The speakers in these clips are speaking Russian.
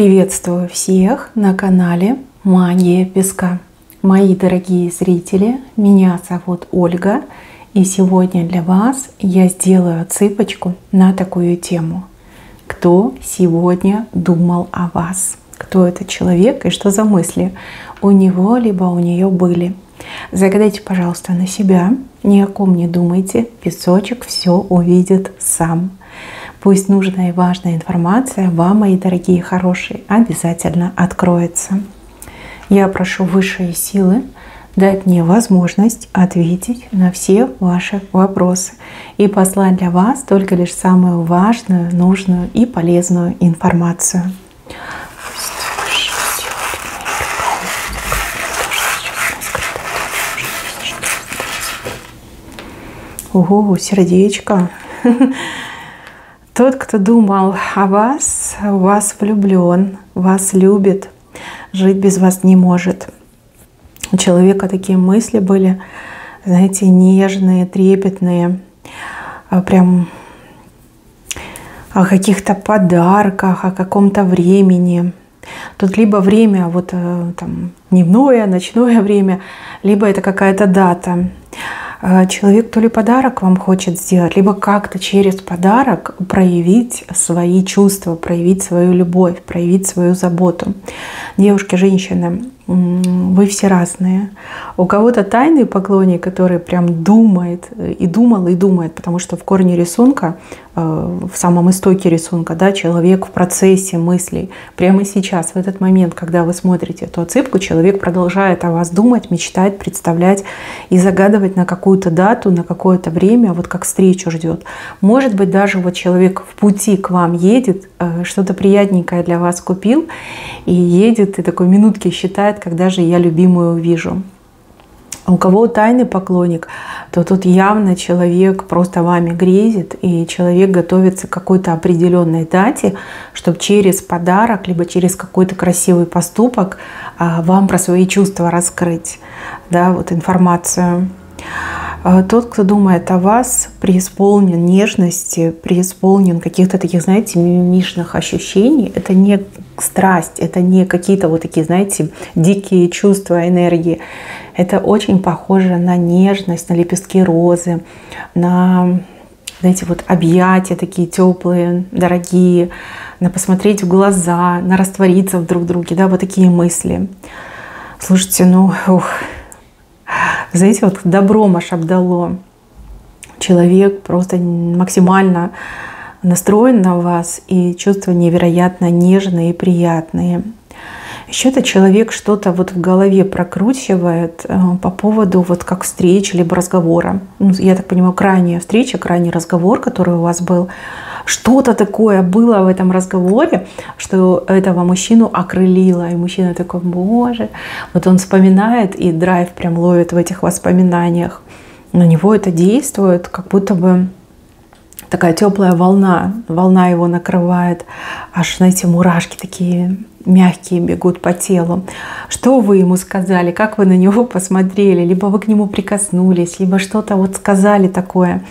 Приветствую всех на канале Магия Песка. Мои дорогие зрители, меня зовут Ольга, и сегодня для вас я сделаю отсыпочку на такую тему. Кто сегодня думал о вас? Кто этот человек и что за мысли у него либо у нее были? Загадайте, пожалуйста, на себя, ни о ком не думайте, песочек все увидит сам. Пусть нужная и важная информация вам, мои дорогие хорошие, обязательно откроется. Я прошу высшие силы дать мне возможность ответить на все ваши вопросы и послать для вас только лишь самую важную, нужную и полезную информацию. Ого, сердечко. Тот, кто думал о вас, в вас влюблен, вас любит, жить без вас не может. У человека такие мысли были, знаете, нежные, трепетные, прям о каких-то подарках, о каком-то времени. Тут либо время вот там дневное, ночное время, либо это какая-то дата. Человек то ли подарок вам хочет сделать, либо как-то через подарок проявить свои чувства, проявить свою любовь, проявить свою заботу. Девушки, женщины, вы все разные. У кого-то тайный поклонник, который прям думает и думал, и думает, потому что в корне рисунка, в самом истоке рисунка, да, человек в процессе мыслей. Прямо сейчас, в этот момент, когда вы смотрите эту отсыпку, человек продолжает о вас думать, мечтать, представлять и загадывать на какую-то дату, на какое-то время, вот как встречу ждет. Может быть, даже вот человек в пути к вам едет, что-то приятненькое для вас купил, и едет, и такой минутки считает, когда же я любимую увижу. У кого тайный поклонник, то тут явно человек просто вами грезит, и человек готовится к какой-то определенной дате, чтобы через подарок, либо через какой-то красивый поступок вам про свои чувства раскрыть, да, вот информацию. Тот, кто думает о вас, преисполнен нежности, преисполнен каких-то таких, знаете, мимимишных ощущений. Это не страсть, это не какие-то вот такие, знаете, дикие чувства, энергии. Это очень похоже на нежность, на лепестки розы, на, знаете, вот объятия такие теплые, дорогие, на посмотреть в глаза, на раствориться в друг друге, да, вот такие мысли. Слушайте, ну, знаете, вот добром аж обдало. Человек просто максимально настроен на вас, и чувства невероятно нежные и приятные. Еще этот человек что-то вот в голове прокручивает по поводу вот как встречи либо разговора. Ну, я так понимаю, крайняя встреча, крайний разговор, который у вас был. Что-то такое было в этом разговоре, что этого мужчину окрылило. И мужчина такой: боже. Вот он вспоминает, и драйв прям ловит в этих воспоминаниях. На него это действует, как будто бы такая теплая волна. Волна его накрывает. Аж, знаете, мурашки такие мягкие бегут по телу. Что вы ему сказали? Как вы на него посмотрели? Либо вы к нему прикоснулись, либо что-то вот сказали такое,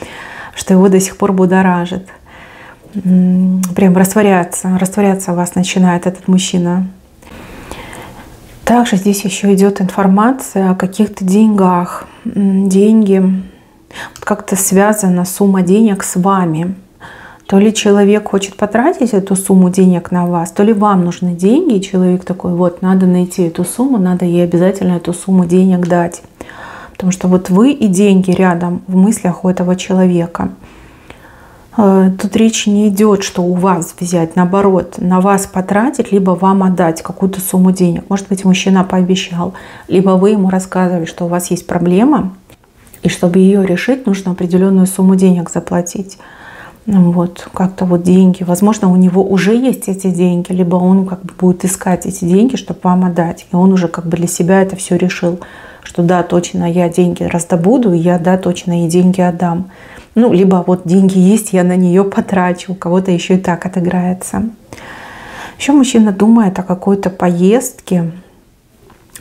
что его до сих пор будоражит. Прям растворяться в вас начинает этот мужчина. Также здесь еще идет информация о каких-то деньгах. Деньги, как-то связана сумма денег с вами. То ли человек хочет потратить эту сумму денег на вас, то ли вам нужны деньги, и человек такой: вот, надо найти эту сумму, надо ей обязательно эту сумму денег дать. Потому что вот вы и деньги рядом в мыслях у этого человека. Тут речь не идет, что у вас взять, наоборот, на вас потратить, либо вам отдать какую-то сумму денег. Может быть, мужчина пообещал, либо вы ему рассказывали, что у вас есть проблема, и чтобы ее решить, нужно определенную сумму денег заплатить. Вот, как-то вот деньги. Возможно, у него уже есть эти деньги, либо он как бы будет искать эти деньги, чтобы вам отдать. И он уже как бы для себя это все решил, что да, точно я деньги раздобуду, и я, да, точно и деньги отдам. Ну, либо вот деньги есть, я на нее потрачу. У кого-то еще и так отыграется. Еще мужчина думает о какой-то поездке,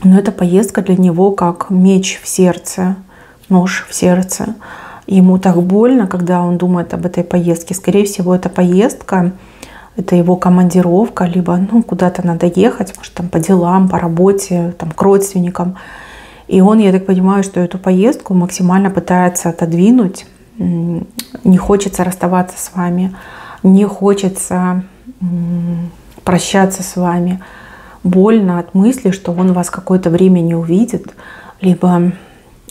но эта поездка для него как меч в сердце, нож в сердце. Ему так больно, когда он думает об этой поездке. Скорее всего, эта поездка это его командировка, либо ну, куда-то надо ехать, может там по делам, по работе, там, к родственникам. И он, я так понимаю, что эту поездку максимально пытается отодвинуть, не хочется расставаться с вами, не хочется прощаться с вами. Больно от мысли, что он вас какое-то время не увидит, либо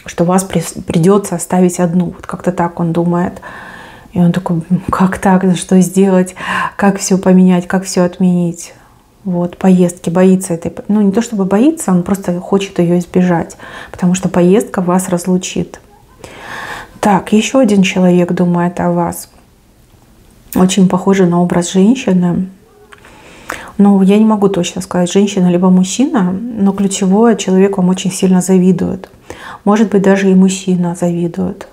что вас придется оставить одну. Вот как-то так он думает. И он такой, как так, что сделать, как все поменять, как все отменить. Вот, поездки, боится этой, ну не то чтобы боится, он просто хочет ее избежать, потому что поездка вас разлучит. Так, еще один человек думает о вас. Очень похоже на образ женщины. Но я не могу точно сказать, женщина либо мужчина, но ключевое, человек вам очень сильно завидует. Может быть, даже и мужчина завидует.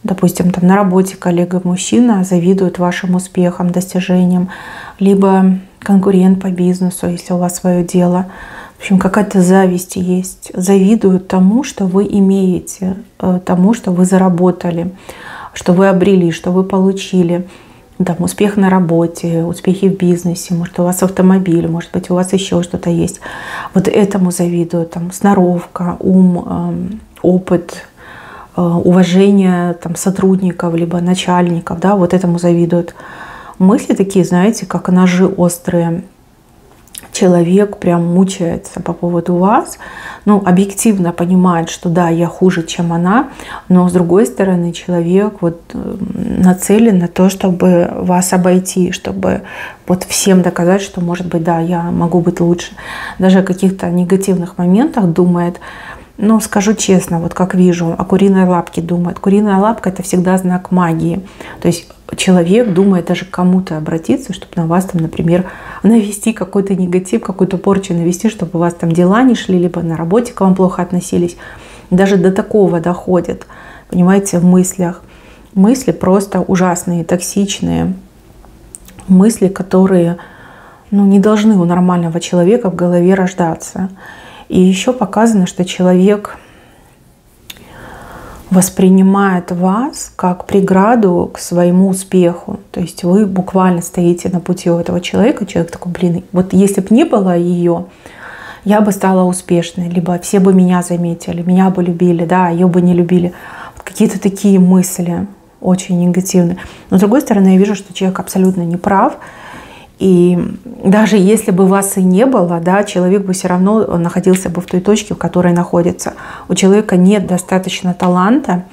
Допустим, там на работе коллега-мужчина завидует вашим успехам, достижениям, либо конкурент по бизнесу, если у вас свое дело. В общем, какая-то зависть есть. Завидуют тому, что вы имеете, тому, что вы заработали, что вы обрели, что вы получили. Там, успех на работе, успехи в бизнесе, может, у вас автомобиль, может быть, у вас еще что-то есть. Вот этому завидуют. Там, сноровка, ум, опыт, уважение там, сотрудников, либо начальников. Да, вот этому завидуют. Мысли такие, знаете, как ножи острые. Человек прям мучается по поводу вас, ну, объективно понимает, что да, я хуже, чем она, но с другой стороны человек вот нацелен на то, чтобы вас обойти, чтобы вот всем доказать, что, может быть, да, я могу быть лучше. Даже о каких-то негативных моментах думает. Но скажу честно, вот как вижу, о куриной лапке думает. Куриная лапка — это всегда знак магии. То есть человек думает даже к кому-то обратиться, чтобы на вас там, например, навести какой-то негатив, какую-то порчу навести, чтобы у вас там дела не шли, либо на работе к вам плохо относились. Даже до такого доходит, понимаете, в мыслях. Мысли просто ужасные, токсичные. Мысли, которые ну, не должны у нормального человека в голове рождаться. И еще показано, что человек воспринимает вас как преграду к своему успеху. То есть вы буквально стоите на пути у этого человека. Человек такой, блин, вот если бы не было ее, я бы стала успешной. Либо все бы меня заметили, меня бы любили, да, ее бы не любили. Вот какие-то такие мысли очень негативные. Но с другой стороны, я вижу, что человек абсолютно не прав. И даже если бы вас и не было, да, человек бы все равно находился бы в той точке, в которой находится. У человека нет достаточно таланта,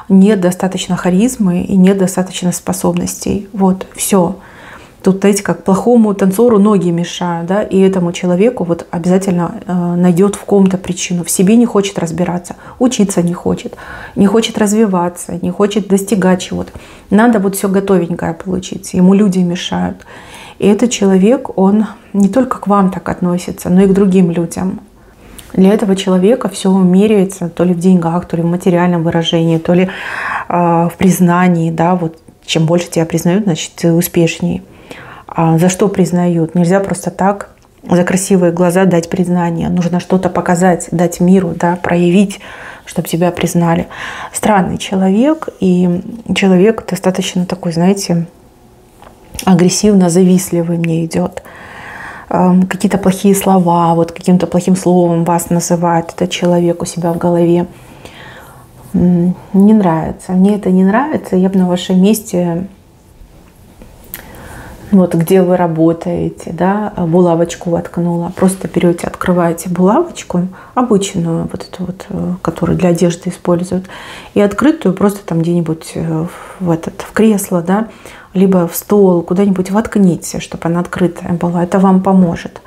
нет достаточно харизмы и нет достаточно способностей. Вот, все. Тут, знаете, как плохому танцору ноги мешают, да, и этому человеку вот обязательно найдет в ком-то причину. В себе не хочет разбираться, учиться не хочет развиваться, не хочет достигать чего-то. Надо вот все готовенькое получить, ему люди мешают. И этот человек, он не только к вам так относится, но и к другим людям. Для этого человека все меряется то ли в деньгах, то ли в материальном выражении, то ли в признании. Да? Вот чем больше тебя признают, значит, ты успешнее. А за что признают? Нельзя просто так за красивые глаза дать признание. Нужно что-то показать, дать миру, да, проявить, чтобы тебя признали. Странный человек, и человек достаточно такой, знаете, агрессивно завистливый мне идет. Какие-то плохие слова, вот каким-то плохим словом вас называет этот человек у себя в голове. Не нравится. Мне это не нравится. Я бы на вашем месте, вот где вы работаете, да, булавочку воткнула. Просто берете, открываете булавочку, обычную, вот эту вот, которую для одежды используют, и открытую просто там где-нибудь в кресло, да, либо в стол, куда-нибудь воткните, чтобы она открытая была. Это вам поможет.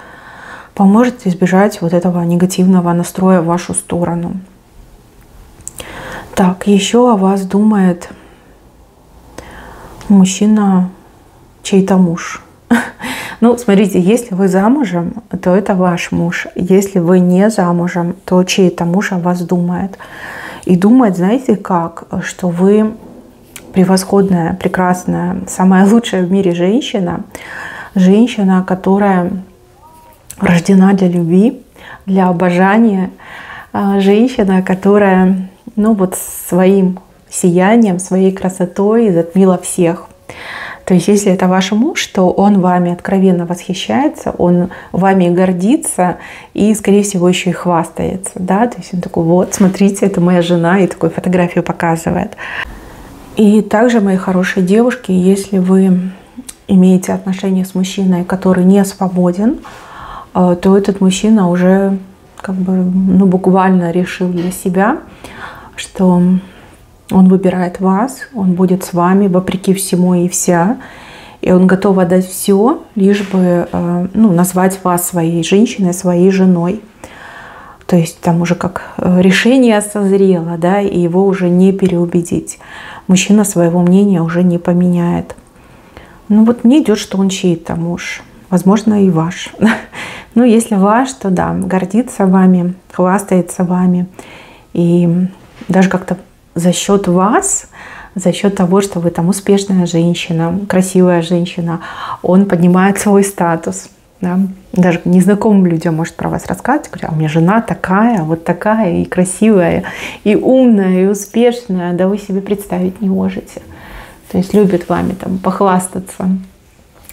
Поможет избежать вот этого негативного настроя в вашу сторону. Так, еще о вас думает мужчина, чей-то муж. Ну, смотрите, если вы замужем, то это ваш муж. Если вы не замужем, то чей-то муж о вас думает. И думает, знаете как, что вы превосходная, прекрасная, самая лучшая в мире женщина. Женщина, которая рождена для любви, для обожания. Женщина, которая, ну вот своим сиянием, своей красотой затмила всех. То есть если это ваш муж, то он вами откровенно восхищается, он вами гордится и, скорее всего, еще и хвастается. Да? То есть он такой: вот, смотрите, это моя жена, и такую фотографию показывает. И также, мои хорошие девушки, если вы имеете отношения с мужчиной, который не свободен, то этот мужчина уже как бы, буквально решил для себя, что он выбирает вас, он будет с вами вопреки всему и вся, и он готов отдать все, лишь бы назвать вас своей женщиной, своей женой. То есть там уже как решение созрело, да, и его уже не переубедить. Мужчина своего мнения уже не поменяет. Мне идет, что он чей-то муж, возможно, и ваш. Но если ваш, то да, гордится вами, хвастается вами. И даже как-то за счет вас, за счет того, что вы там успешная женщина, красивая женщина, он поднимает свой статус. Да? Даже незнакомым людям может про вас рассказывать, говорят: а у меня жена такая, вот такая, и красивая, и умная, и успешная, да вы себе представить не можете. То есть любит вами там похвастаться.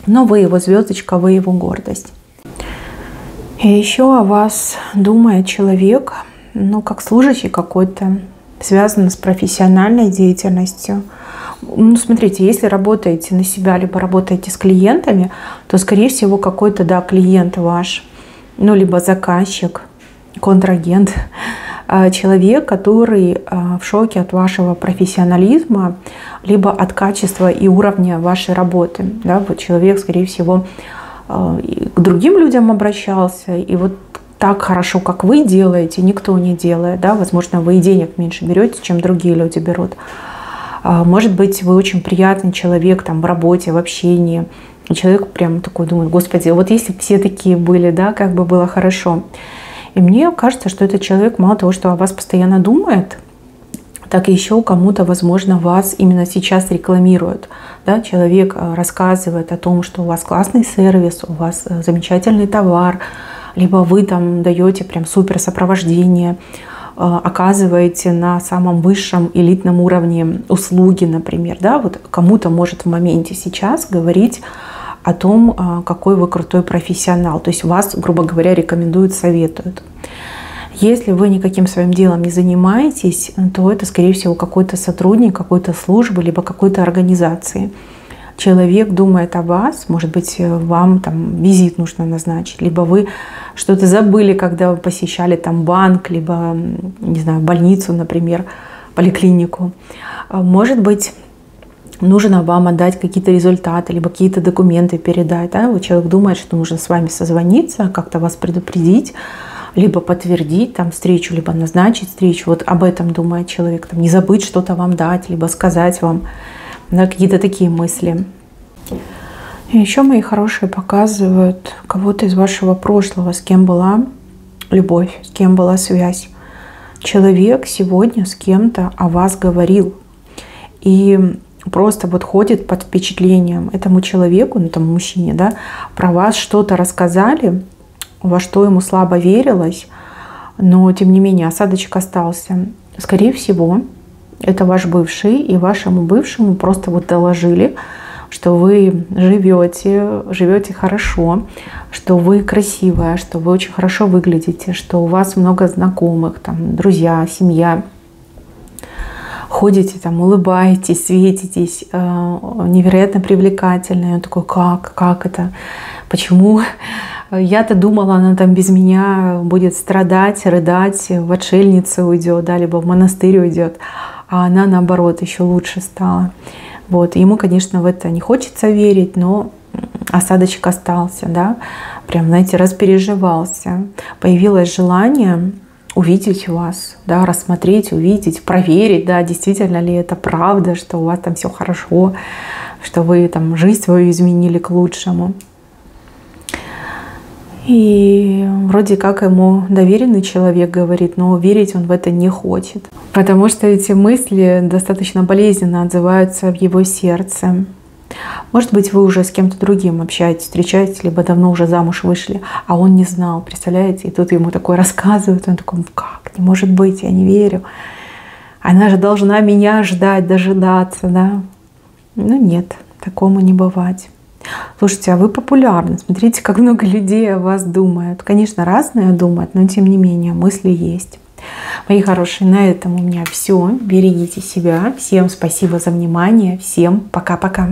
Но вы его звездочка, вы его гордость. И еще о вас думает человек, как служащий какой-то, связано с профессиональной деятельностью. Смотрите, если работаете на себя, либо работаете с клиентами, то, скорее всего, какой-то, да, клиент ваш, либо заказчик, контрагент, человек, который в шоке от вашего профессионализма, либо от качества и уровня вашей работы. Да? Вот человек, скорее всего, к другим людям обращался, и вот так хорошо, как вы делаете, никто не делает. Да? Возможно, вы и денег меньше берете, чем другие люди берут. Может быть, вы очень приятный человек там, в работе, в общении. И человек прям такой думает: господи, вот если бы все такие были, да, как бы было хорошо. И мне кажется, что этот человек мало того, что о вас постоянно думает, так и еще кому-то, возможно, вас именно сейчас рекламирует. Да? Человек рассказывает о том, что у вас классный сервис, у вас замечательный товар, либо вы там даете прям супер сопровождение, оказываете на самом высшем элитном уровне услуги, например. Да? Вот кому-то может в моменте сейчас говорить о том, какой вы крутой профессионал. То есть вас, грубо говоря, рекомендуют, советуют. Если вы никаким своим делом не занимаетесь, то это, скорее всего, какой-то сотрудник какой-то службы, либо какой-то организации. Человек думает о вас, может быть, вам там визит нужно назначить, либо вы что-то забыли, когда вы посещали там банк, либо, не знаю, больницу, например, поликлинику. Может быть, нужно вам отдать какие-то результаты, либо какие-то документы передать. Да? Вот человек думает, что нужно с вами созвониться, как-то вас предупредить, либо подтвердить там встречу, либо назначить встречу. Вот об этом думает человек. Там, не забыть что-то вам дать, либо сказать вам. Да, какие-то такие мысли. И еще, мои хорошие, показывают кого-то из вашего прошлого, с кем была любовь, с кем была связь. Человек сегодня с кем-то о вас говорил. И просто вот ходит под впечатлением этому человеку, этому мужчине, да, про вас что-то рассказали, во что ему слабо верилось, но тем не менее осадочек остался. Скорее всего, это ваш бывший, и вашему бывшему просто вот доложили, что вы живете хорошо, что вы красивая, что вы очень хорошо выглядите, что у вас много знакомых, там, друзья, семья. Ходите, там, улыбаетесь, светитесь, невероятно привлекательная. Он такой: как это? Почему? Я-то думала, она там без меня будет страдать, рыдать, в отшельницу уйдет, да, либо в монастырь уйдет. А она, наоборот, еще лучше стала. Вот. Ему, конечно, в это не хочется верить, но осадочек остался, да, прям, знаете, распереживался. Появилось желание увидеть вас, да, рассмотреть, увидеть, проверить, да, действительно ли это правда, что у вас там все хорошо, что вы там жизнь свою изменили к лучшему. И вроде как ему доверенный человек говорит, но верить он в это не хочет, потому что эти мысли достаточно болезненно отзываются в его сердце. Может быть, вы уже с кем-то другим общаетесь, встречаетесь, либо давно уже замуж вышли, а он не знал, представляете? И тут ему такое рассказывают, он такой: как? Не может быть, я не верю. Она же должна меня ждать, дожидаться, да? Ну нет, Такому не бывать. Слушайте, а вы популярны. Смотрите, как много людей о вас думают. Конечно, разные думают, но тем не менее мысли есть. Мои хорошие, на этом у меня все. Берегите себя. Всем спасибо за внимание. Всем пока-пока.